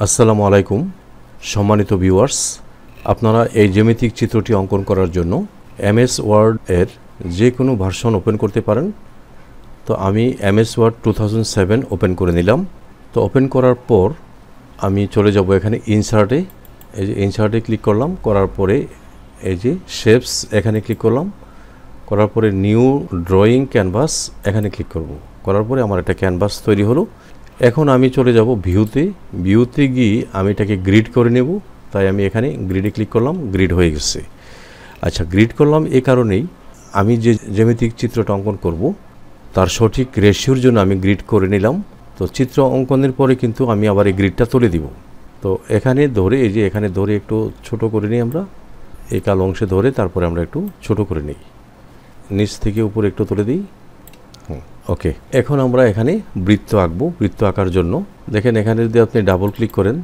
আসসালামু আলাইকুম সম্মানিত ভিউয়ার্স, আপনারা এই জ্যামিতিক চিত্রটি অঙ্কন করার জন্য এমএস ওয়ার্ড এর যে কোনো ভার্সন ওপেন করতে পারেন। তো আমি এমএস ওয়ার্ড 2007 ওপেন করে নিলাম। তো ওপেন করার পর আমি চলে যাব এখানে ইনসার্টে। এই যে ইনসার্টে ক্লিক করলাম, করার পরে এই যে শেপস এখানে ক্লিক করলাম, করার পরে নিউ ড্রয়িং ক্যানভাস এখানে ক্লিক করব। করার পরে আমার একটা ক্যানভাস তৈরি হলো। এখন আমি চলে যাব ভিউতে গিয়ে আমি এটাকে গ্রিড করে নেব। তাই আমি এখানে গ্রিডে ক্লিক করলাম, গ্রিড হয়ে গেছে। আচ্ছা, গ্রিড করলাম এই কারণেই আমি যে জ্যামিতিক চিত্রটা অঙ্কন করব তার সঠিক রেশিওর জন্য আমি গ্রিড করে নিলাম। তো চিত্র অঙ্কনের পরে কিন্তু আমি আবার এই গ্রিডটা তুলে দিব। তো এখানে ধরে এই যে এখানে ধরে একটু ছোট করে নিই আমরা, এই কালো অংশে ধরে তারপরে আমরা একটু ছোট করে নিই, নিচ থেকে উপরে একটু তুলে দিই। ওকে, এখন আমরা এখানে বৃত্ত আঁকবো। বৃত্ত আঁকার জন্য দেখেন এখানে যদি আপনি ডাবল ক্লিক করেন,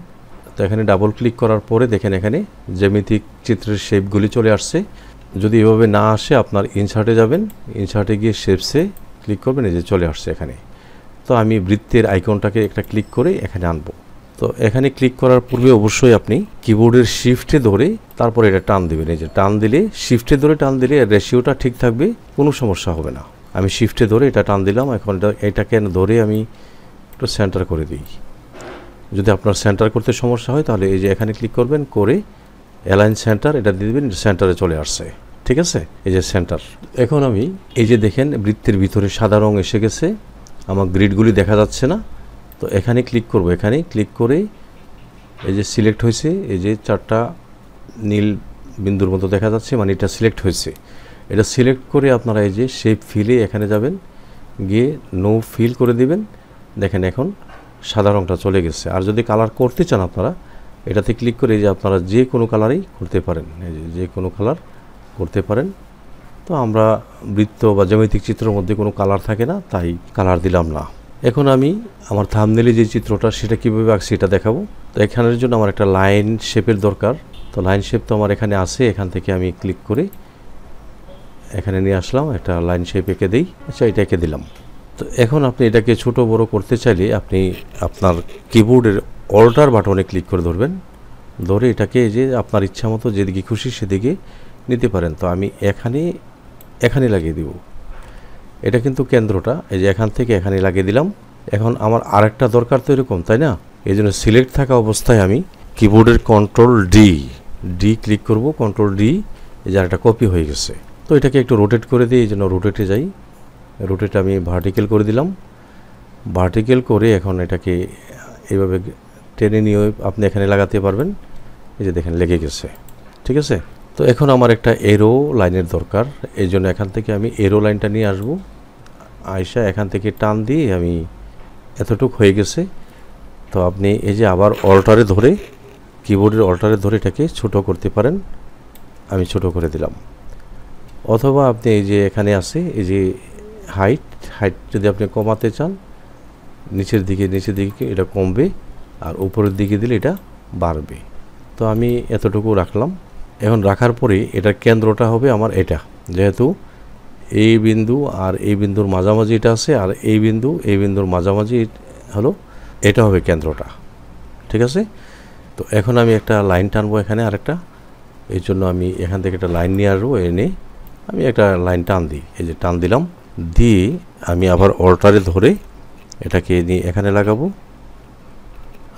তো এখানে ডাবল ক্লিক করার পরে দেখেন এখানে জ্যামিতিক চিত্রের শেপগুলি চলে আসছে। যদি এভাবে না আসে আপনার ইনসার্টে যাবেন, ইনসার্টে গিয়ে শেপসে ক্লিক করবেন, এই যে চলে আসছে এখানে। তো আমি বৃত্তের আইকনটাকে একটা ক্লিক করে এখানে আনবো। তো এখানে ক্লিক করার পূর্বে অবশ্যই আপনি কিবোর্ডের শিফটে ধরে তারপরে এটা টান দেবেন। এই যে টান দিলে, শিফটে ধরে টান দিলে রেশিওটা ঠিক থাকবে, কোনো সমস্যা হবে না। আমি শিফটে ধরে এটা টান দিলাম। এখন এটাকে ধরে আমি একটু সেন্টার করে দিই। যদি আপনার সেন্টার করতে সমস্যা হয় তাহলে এই যে এখানে ক্লিক করবেন, করে অ্যালাইন সেন্টার এটা দিয়ে দেবেন, সেন্টারে চলে আসছে। ঠিক আছে, এই যে সেন্টার। এখন আমি এই যে দেখেন বৃত্তের ভিতরে সাদা রং এসে গেছে, আমার গ্রিডগুলি দেখা যাচ্ছে না। তো এখানে ক্লিক করব, এখানে ক্লিক করে এই যে সিলেক্ট হয়েছে, এই যে চারটা নীল বিন্দুর মতো দেখা যাচ্ছে, মানে এটা সিলেক্ট হয়েছে। এটা সিলেক্ট করে আপনারা এই যে শেপ ফিলে এখানে যাবেন, গিয়ে নো ফিল করে দিবেন। দেখেন এখন সাদা রংটা চলে গেছে। আর যদি কালার করতে চান আপনারা এটাতে ক্লিক করে এই যে আপনারা যে কোনো কালারই করতে পারেন, এই যে কোনো কালার করতে পারেন। তো আমরা বৃত্ত বা জ্যামিতিক চিত্রের মধ্যে কোনো কালার থাকে না, তাই কালার দিলাম না। এখন আমি আমার থাম্বনেলে যে চিত্রটা সেটা কীভাবে আঁকছি এটা দেখাবো। তো এখানের জন্য আমার একটা লাইন শেপের দরকার। তো লাইন শেপ তো আমার এখানে আছে, এখান থেকে আমি ক্লিক করে এখানে নিয়ে আসলাম, একটা লাইন শেপ এঁকে দিই। আচ্ছা, এটা এঁকে দিলাম। তো এখন আপনি এটাকে ছোট বড় করতে চাইলে আপনি আপনার কিবোর্ডের অল্টার বাটনে ক্লিক করে ধরবেন, ধরে এটাকে যে আপনার ইচ্ছা মতো যেদিকে খুশি সেদিকে নিতে পারেন। তো আমি এখানে লাগিয়ে দিব। এটা কিন্তু কেন্দ্রটা, এই যে এখান থেকে এখানে লাগিয়ে দিলাম। এখন আমার আরেকটা দরকার তো এরকম, তাই না? এই জন্য সিলেক্ট থাকা অবস্থায় আমি কিবোর্ডের কন্ট্রোল ডি ক্লিক করব, কন্ট্রোল ডি, এই যে একটা কপি হয়ে গেছে। তো এটাকে একটু রোটেট করে দিই, এই জন্য রোটেটে যাই, রোটেট আমি ভার্টিক্যাল করে দিলাম। ভার্টিক্যাল করে এখন এটাকে এইভাবে টেনে নিয়ে আপনি এখানে লাগাতে পারবেন। এই যে দেখেন লেগে গেছে। ঠিক আছে, তো এখন আমার একটা এরো লাইনের দরকার, এই জন্য এখান থেকে আমি এরো লাইনটা নিয়ে আসবো। আয়সা এখান থেকে টান দিয়ে আমি এতটুক হয়ে গেছে। তো আপনি এই যে আবার অল্টারে ধরে, কিবোর্ডের অল্টারে ধরে এটাকে ছোট করতে পারেন। আমি ছোট করে দিলাম। অথবা আপনি এই যে এখানে আছে এই যে হাইট যদি আপনি কমাতে চান, নিচের দিকে এটা কমবে, আর উপরের দিকে দিলে এটা বাড়বে। তো আমি এতটুকু রাখলাম। এখন রাখার পরে এটার কেন্দ্রটা হবে আমার এটা, যেহেতু এই বিন্দু আর এই বিন্দুর মাঝামাঝি এটা আছে, আর এই বিন্দুর মাঝামাঝি হলো, এটা হবে কেন্দ্রটা। ঠিক আছে, তো এখন আমি একটা লাইন টানবো এখানে আরেকটা। এই জন্য আমি এখান থেকে একটা লাইন নিয়ে আসবো, এনে আমি একটা লাইন টান দিই। এই যে টান দিলাম, দিয়ে আমি আবার অল্টারে ধরে এটাকে নিয়ে এখানে লাগাবো।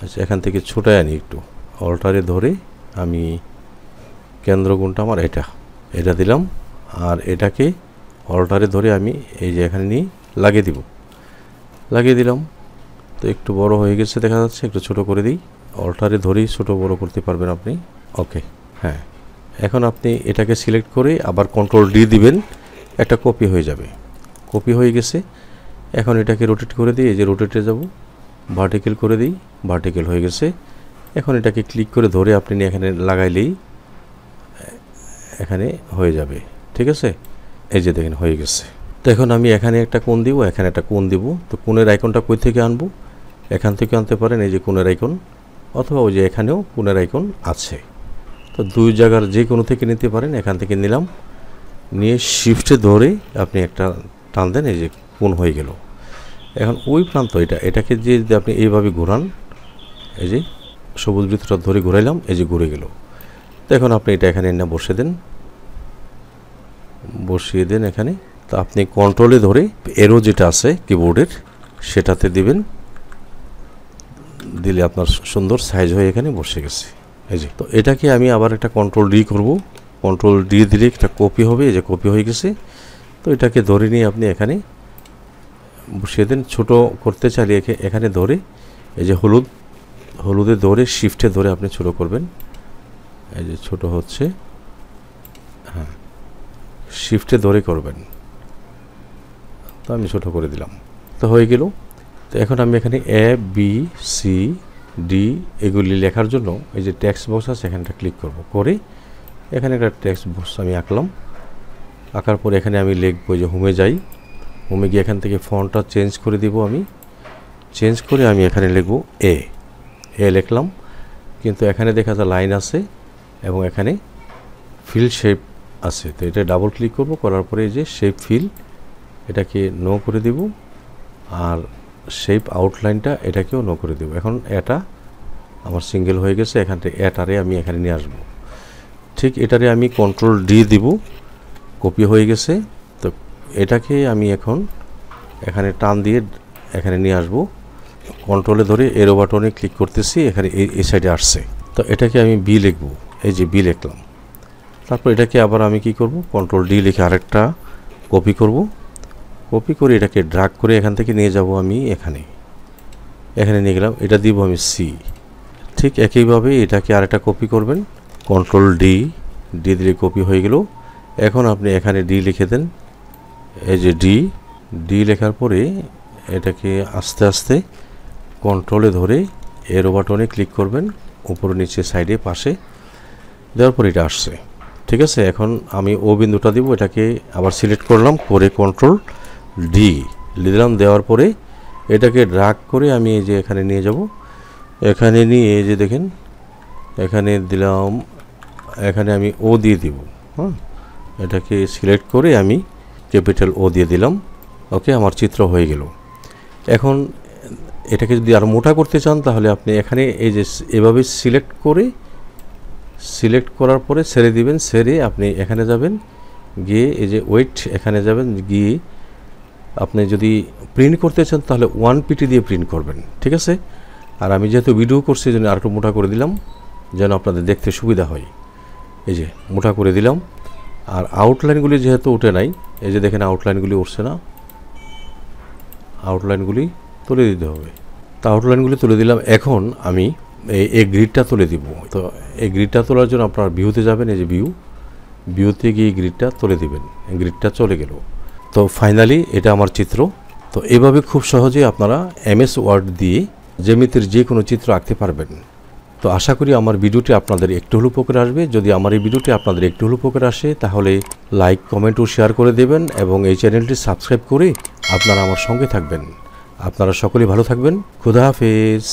আচ্ছা, এখান থেকে ছোটায় আনি একটু, অল্টারে ধরে আমি কেন্দ্রগুণটা আমার এটা দিলাম, আর এটাকে অল্টারে ধরে আমি এই যে এখানে নিয়ে লাগিয়ে দিলাম। তো একটু বড় হয়ে গেছে দেখা যাচ্ছে, একটু ছোট করে দিই। অল্টারে ধরেই ছোট বড় করতে পারবেন আপনি। ওকে, হ্যাঁ, এখন আপনি এটাকে সিলেক্ট করে আবার কন্ট্রোল ডি দিবেন, একটা কপি হয়ে যাবে। কপি হয়ে গেছে। এখন এটাকে রোটেট করে দিই, এই যে রোটেটে যাব, ভার্টিক্যাল করে দিই, ভার্টিক্যাল হয়ে গেছে। এখন এটাকে ক্লিক করে ধরে আপনি এখানে লাগাইলেই এখানে হয়ে যাবে। ঠিক আছে, এই যে দেখেন হয়ে গেছে। তো এখন আমি এখানে একটা কোণ দিব, এখানে একটা কোণ দিব। তো কোণের আইকনটা কই থেকে আনবো? এখান থেকে আনতে পারেন, এই যে কোণের আইকন, অথবা ওই যে এখানেও কোণের আইকন আছে। তো দুই জায়গার যে কোনো থেকে নিতে পারেন। এখান থেকে নিলাম, নিয়ে শিফটে ধরে আপনি একটা টান দেন, এই যে কোণ হয়ে গেল। এখন ওই প্রান্ত এটাকে যে আপনি এইভাবে ঘোরান, এই যে সবুজ বৃত্তটা ধরে ঘুরাইলাম, এই যে ঘুরে গেল। তো এখন আপনি এটা এখানে এনে বসিয়ে দেন এখানে। তো আপনি কন্ট্রোলে ধরে এরো যেটা আছে কিবোর্ডের সেটাতে দিবেন, দিলে আপনার সুন্দর সাইজ হয়ে এখানে বসে গেছে। এই যে, তো এটাকে আমি আবার একটা কন্ট্রোল ডি করব। কন্ট্রোল ডি দিলে একটা কপি হবে, এই যে কপি হয়ে গেছে। তো এটাকে ধরে নিয়ে আপনি এখানে বসিয়ে দেন। ছোট করতে চাইলে এখানে ধরে এই যে হলুদে ধরে শিফটে ধরে আপনি ছোট করবেন। এই যে ছোট হচ্ছে, হ্যাঁ শিফটে ধরে করবেন। তো আমি ছোট করে দিলাম, তো হয়ে গেল। তো এখন আমি এখানে এ বি সি ডি এগুলি লেখার জন্য এই যে টেক্সট বক্স আছে এখানটা ক্লিক করব, করে এখানে একটা টেক্সট বক্স আমি আঁকার পরে এখানে আমি লিখবো যে হোমে যাই। হোমে গিয়ে এখান থেকে ফন্টটা চেঞ্জ করে দিব। আমি চেঞ্জ করে আমি এখানে লিখব এ লিখলাম, কিন্তু এখানে দেখা যায় লাইন আছে এবং এখানে ফিল শেপ আছে। তো এটা ডাবল ক্লিক করব, করার পরে এই যে শেপ ফিল এটাকে নো করে দিব, আর শেপ আউটলাইনটা এটাকেও নো করে দেব। এখন এটা আমার সিঙ্গেল হয়ে গেছে। এখান থেকে এটারে আমি এখানে নিয়ে আসবো। ঠিক এটারে আমি কন্ট্রোল ডি দিব, কপি হয়ে গেছে। তো এটাকে আমি এখন এখানে টান দিয়ে এখানে নিয়ে আসবো। কন্ট্রোলে ধরে এরো বাটনে ক্লিক করতেছি, এখানে এই সাইডে আসছে। তো এটাকে আমি বি লিখব, এই যে বি লিখলাম। তারপর এটাকে আবার আমি কি করব, কন্ট্রোল ডি লিখে আরেকটা কপি করব। কপি করে এটাকে ড্রাগ করে এখান থেকে নিয়ে যাব আমি এখানে নিয়ে গেলাম। এটা দিব আমি সি। ঠিক একইভাবে এটাকে আরেকটা কপি করবেন, কন্ট্রোল ডি দিলে কপি হয়ে গেল। এখন আপনি এখানে ডি লিখে দেন, এই যে ডি লেখার পরে এটাকে আস্তে আস্তে কন্ট্রোলে ধরে এরো বাটনে ক্লিক করবেন, উপরে নিচে সাইডে পাশে দেওয়ার পরে এটা আসছে। ঠিক আছে, এখন আমি ও বিন্দুটা দিব, এটাকে আবার সিলেক্ট করলাম, করে কন্ট্রোল ডি দিলাম। দেওয়ার পরে এটাকে ড্রাগ করে আমি এই যে এখানে নিয়ে যাব। এখানে নিয়ে এই যে দেখেন এখানে দিলাম, এখানে আমি ও দিয়ে দিব। হ্যাঁ, এটাকে সিলেক্ট করে আমি ক্যাপিটাল ও দিয়ে দিলাম। ওকে, আমার চিত্র হয়ে গেল। এখন এটাকে যদি আরও মোটা করতে চান তাহলে আপনি এখানে এই যে এভাবে সিলেক্ট করার পরে ছেড়ে দিবেন। ছেড়ে আপনি এখানে যাবেন, গিয়ে এই যে ওয়েট এখানে যাবেন, গিয়ে আপনি যদি প্রিন্ট করতে চান তাহলে 1 পিটি দিয়ে প্রিন্ট করবেন। ঠিক আছে, আর আমি যেহেতু ভিডিও করছি এই জন্য আরেকটু মোটা করে দিলাম যেন আপনাদের দেখতে সুবিধা হয়। এই যে মোটা করে দিলাম। আর আউটলাইনগুলি যেহেতু উঠে নাই, এই যে দেখেন আউটলাইনগুলি উঠছে না, আউটলাইনগুলি তুলে দিতে হবে। তো আউটলাইনগুলি তুলে দিলাম। এখন আমি এই গ্রিডটা তুলে দিব। তো এই গ্রিডটা তোলার জন্য আপনার ভিউতে যাবেন, এই যে ভিউতে গিয়ে গ্রিডটা তুলে দিবেন। গ্রিডটা চলে গেল। তো ফাইনালি এটা আমার চিত্র। তো এভাবে খুব সহজে আপনারা এমএস ওয়ার্ড দিয়ে জ্যামিতির যে কোনো চিত্র আঁকতে পারবেন। তো আশা করি আমার ভিডিওটি আপনাদের একটু হলেও উপকারে আসবে। যদি আমার এই ভিডিওটি আপনাদের একটু হলেও উপকারে আসে তাহলে লাইক, কমেন্ট ও শেয়ার করে দেবেন এবং এই চ্যানেলটি সাবস্ক্রাইব করে আপনারা আমার সঙ্গে থাকবেন। আপনারা সকলেই ভালো থাকবেন। খুদা হাফেজ।